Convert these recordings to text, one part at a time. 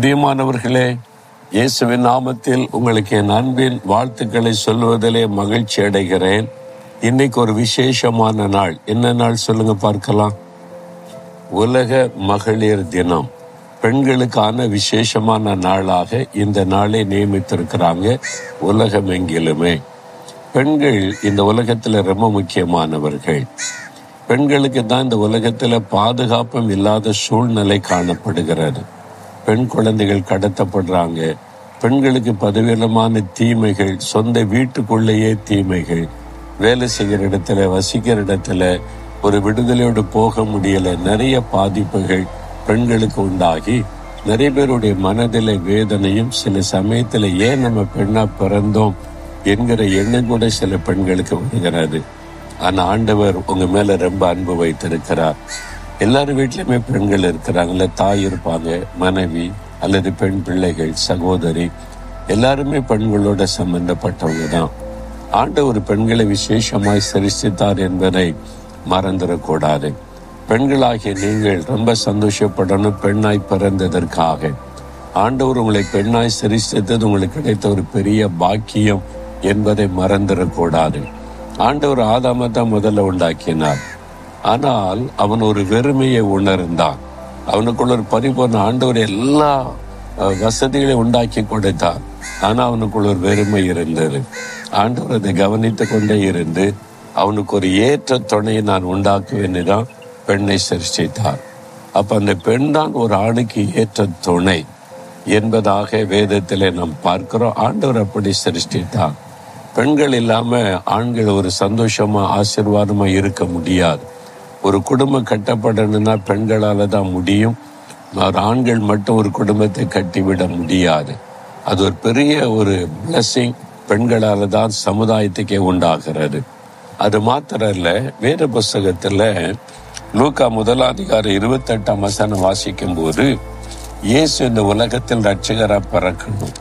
பிரியமானவர்களே, இயேசுவின் நாமத்தில் உங்களுக்கு என் அன்பின் வாழ்த்துக்களை சொல்வதிலே மகிழ்ச்சி அடைகிறேன். இன்னைக்கு ஒரு விசேஷமான நாள். என்ன நாள் சொல்லுங்க பார்க்கலாம். உலக மகளிர் தினம். பெண்களுக்கான விசேஷமான நாளாக இந்த நாளை நியமித்திருக்கிறாங்க உலகமெங்கிலுமே. பெண்கள் இந்த உலகத்தில் ரொம்ப முக்கியமானவர்கள். பெண்களுக்கு தான் இந்த உலகத்தில் பாதுகாப்பும் இல்லாத சூழ்நிலை காணப்படுகிறது. பெண் குழந்தைகள் கடத்தப்படுறாங்க. பெண்களுக்கு பலவிதமான தீமைகள், சொந்த வீட்டுக்குள்ளேயே தீமைகள், வேலை செய்கிற இடத்துல, வசிக்கிற இடத்துல ஒரு விடுதலையோடு போக முடியல. நிறைய பாதிப்புகள் பெண்களுக்கு உண்டாகி நிறைய பேருடைய மனதில் வேதனையும், சில சமயத்தில் ஏன் நம்ம பெண்ணா பிறந்தோம் என்கிற எண்ணம் கூட சில பெண்களுக்கு வருகிறது. ஆனால் ஆண்டவர் உங்க மேல ரொம்ப அன்பு வைத்திருக்கிறார். எல்லாரும் வீட்லையுமே பெண்கள் இருக்கிறாங்களே, தாய் இருப்பாங்க, மனைவி அல்லது பெண் பிள்ளைகள், சகோதரி, எல்லாருமே பெண்களோட சம்பந்தப்பட்டவங்க தான். ஆண்டவர் பெண்களை விசேஷமாய் சிருஷ்டித்தார் என்பதை மறந்துடக்கூடாது. பெண்களாகிய நீங்கள் ரொம்ப சந்தோஷப்படணும். பெண்ணாய் பிறந்ததற்காக ஆண்டவர் உங்களை பெண்ணாய் சிருஷ்டித்தது உங்களுக்கு கிடைத்த ஒரு பெரிய பாக்கியம் என்பதை மறந்துடக்கூடாது. ஆண்டவர் ஆதாமை தான் முதல்ல உண்டாக்கினார். ஆனால் அவன் ஒரு வெறுமையை உணர்ந்தான். அவனுக்குள்ள ஒரு பரிபூர்ண ஆண்டவர் எல்லா வசதிகளையும் உண்டாக்கி கொடுத்தார். ஆனா அவனுக்குள்ள ஒரு வெறுமை இருந்தது. ஆண்டவர் அதை கவனித்து கொண்டே இருந்து அவனுக்கு ஒரு ஏற்ற துணையை நான் உண்டாக்குவேன்னு தான் பெண்ணை சிருஷ்டித்தார். அப்ப அந்த பெண் தான் ஒரு ஆணுக்கு ஏற்ற துணை என்பதாக வேதத்திலே நாம் பார்க்கிறோம். ஆண்டவர் அப்படி சிருஷ்டித்தார். பெண்கள் இல்லாம ஆண்கள் ஒரு சந்தோஷமா ஆசீர்வாதமா இருக்க முடியாது. ஒரு குடும்பம் கட்டப்படணும்னா பெண்களால தான் முடியும். ஆண்கள் மட்டும் ஒரு குடும்பத்தை கட்டிவிட முடியாது. அது ஒரு பெரிய ஒரு பிளஸிங். பெண்களால தான் சமுதாயத்துக்கே உண்டாகிறது. அது மாத்திரம் இல்ல, வேத புஸ்தகத்துல லூக்கா 1:28 வாசிக்கும் போது, இயேசு இந்த உலகத்தில் ரட்சகரா பிறக்கணும்,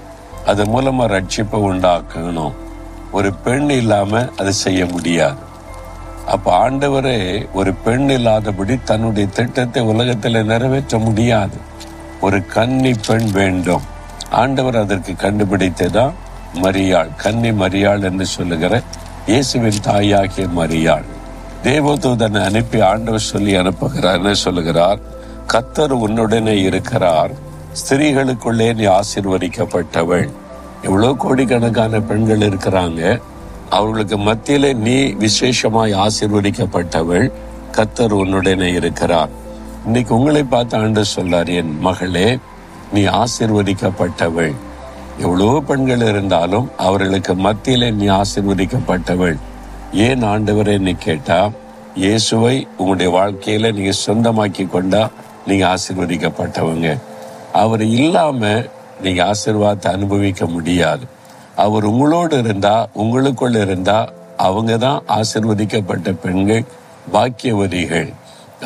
அது மூலமா ரட்சிப்பை உண்டாக்கணும். ஒரு பெண் இல்லாம அதை செய்ய முடியாது. அப்ப ஆண்டவரே ஒரு பெண் இல்லாதபடி தன்னுடைய திட்டத்தை உலகத்தில் நிறைவேற்ற முடியாது. ஒரு கன்னி பெண் வேண்டும். ஆண்டவர் அதற்கு கண்டுபிடித்ததான் மரியாள். கன்னி மரியாள் என்று சொல்லுகிற இயேசுவின் தாயாகிய மரியாள். தேவதூதனை அனுப்பி ஆண்டவர் சொல்லி அனுப்புகிறார். என்ன சொல்லுகிறார்? கர்த்தர் உன்னுடனே இருக்கிறார், ஸ்திரீகளுக்குள்ளே நீ ஆசீர்வதிக்கப்பட்டவள். எவ்வளவு கோடிக்கணக்கான பெண்கள் இருக்கிறாங்க. அவர்களுக்கு மத்தியிலே நீ விசேஷமாய் ஆசீர்வதிக்கப்பட்டவள். கர்த்தர் உன்னுடனே இருக்கிறார். இன்னைக்கு உங்களை பார்த்து ஆண்டவர் சொல்றார், என் மகளே, நீ ஆசீர்வதிக்கப்பட்டவள். எவ்வளவு பெண்கள் இருந்தாலும் அவர்களுக்கு மத்தியிலே நீ ஆசீர்வதிக்கப்பட்டவள். ஏன் ஆண்டவரே நீ கேட்டா, இயேசுவை உங்களுடைய வாழ்க்கையில நீங்க சொந்தமாக்கி கொண்டா நீங்க ஆசீர்வதிக்கப்பட்டவங்க. அவர் இல்லாம நீங்க ஆசீர்வாதத்தை அனுபவிக்க முடியாது. அவர் உங்களோடு இருந்தா, உங்களுக்குள்ள இருந்தா, அவங்க தான் ஆசீர்வதிக்கப்பட்ட பெண்கள், பாக்கியவதிகள்.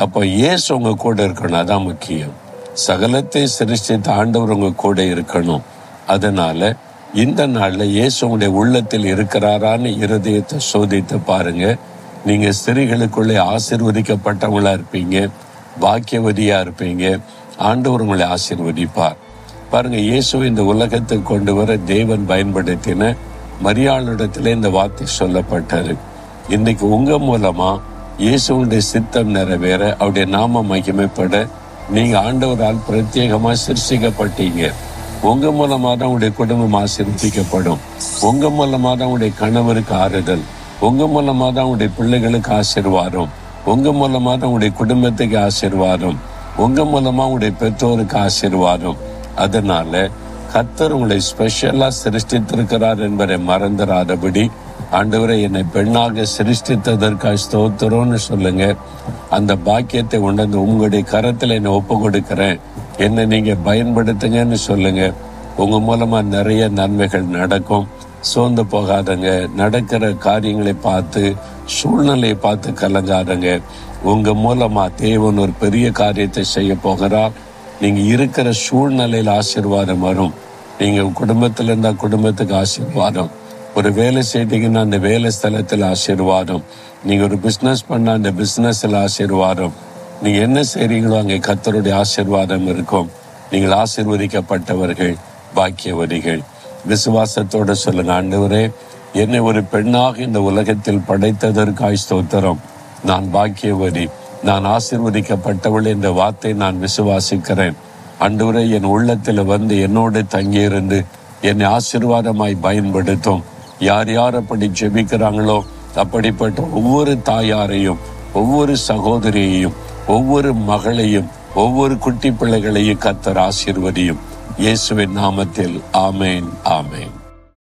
அப்போ இயேசு உங்க கூட இருக்கணும், அதான் முக்கியம். சகலத்தை சிருஷ்டித்த ஆண்டவர் உங்க கூட இருக்கணும். அதனால இந்த நாள்ல இயேசு உங்களுடைய உள்ளத்தில் இருக்கிறாரான்னு இருதயத்தை சோதித்து பாருங்க. நீங்க ஸ்திரீகளுக்குள்ளே ஆசீர்வதிக்கப்பட்டவங்களா இருப்பீங்க, பாக்கியவதியா இருப்பீங்க. ஆண்டவர் உங்களை ஆசீர்வதிப்பார். பாருங்க, இயேசு இந்த உலகத்தை கொண்டு வர தேவன் பயன்படுத்தின மரியாளிடத்திலே இந்த வார்த்தை சொல்லப்பட்டது. இன்னைக்கு உங்க மூலமா இயேசுடைய சித்தம் நிறைவேற, அவருடைய நாம மகிமைப்பட நீங்க ஆண்டவரால் பிரத்யேகமா சிருஷ்டிக்கப்பட்டீங்க. உங்க மூலமா தான் உங்களுடைய குடும்பம் ஆசீர்வதிக்கப்படும். உங்க மூலமா தான் உங்களுடைய கணவருக்கு ஆறுதல். உங்க மூலமா தான் உங்களுடைய பிள்ளைகளுக்கு ஆசீர்வாதம். உங்க மூலமா தான் உங்களுடைய குடும்பத்துக்கு ஆசீர்வாதம். உங்க மூலமா உங்களுடைய பெற்றோருக்கு ஆசீர்வாதம். அதனால கர்த்தர் உங்களை ஸ்பெஷலா சிருஷ்டித்திருக்கிறார் என்பதை மறந்துடாதபடி, ஆண்டவரை என்னை பெண்ணாக சிருஷ்டித்ததற்காக ஸ்தோத்திரம்னு சொல்லுங்க. அந்த பாக்கியத்தை உணர்ந்து உங்களுடைய கரத்துல என்னை ஒப்பு கொடுக்கிறேன், என்னை நீங்க பயன்படுத்துங்கன்னு சொல்லுங்க. உங்க மூலமா நிறைய நன்மைகள் நடக்கும். சோர்ந்து போகாதங்க. நடக்கிற காரியங்களை பார்த்து, சூழ்நிலையை பார்த்து கலங்காதங்க. உங்க மூலமா தேவன் ஒரு பெரிய காரியத்தை செய்ய போகிறார். நீங்க இருக்கிற சூழ்நிலையில் ஆசீர்வாதம் வரும். நீங்க குடும்பத்துல இருந்தா குடும்பத்துக்கு ஆசீர்வாதம். ஒரு வேலை செய்தீங்கன்னா அந்த வேலை ஸ்தலத்தில் ஆசீர்வாதம். நீங்க ஒரு பிசினஸ் பண்ண அந்த பிசினஸ்ல ஆசீர்வாதம். நீங்க என்ன செய்றீங்களோ அங்கே கர்த்தருடைய ஆசீர்வாதம் இருக்கும். நீங்கள் ஆசீர்வதிக்கப்பட்டவர்கள், பாக்கியவதிகள். விசுவாசத்தோடு சொல்லுங்க, ஆண்டவரே, என்னை ஒரு பெண்ணாக இந்த உலகத்தில் படைத்ததற்காய் ஸ்தோத்திரம். நான் பாக்கியவதி, நான் ஆசீர்வதிக்கப்பட்டவள் என்ற வார்த்தை நான் விசுவாசிக்கிறேன். ஆண்டவரே, என் உள்ளத்தில் வந்து என்னோடு தங்கியிருந்து என்னை ஆசீர்வாதமாய் பயன்படுத்தும். யார் யார் அப்படி ஜெபிக்கிறாங்களோ அப்படிப்பட்ட ஒவ்வொரு தாயாரையும், ஒவ்வொரு சகோதரியையும், ஒவ்வொரு மகளையும், ஒவ்வொரு குட்டி பிள்ளைகளையும் கர்த்தர் ஆசீர்வதியும். இயேசுவின் நாமத்தில் ஆமேன், ஆமேன்.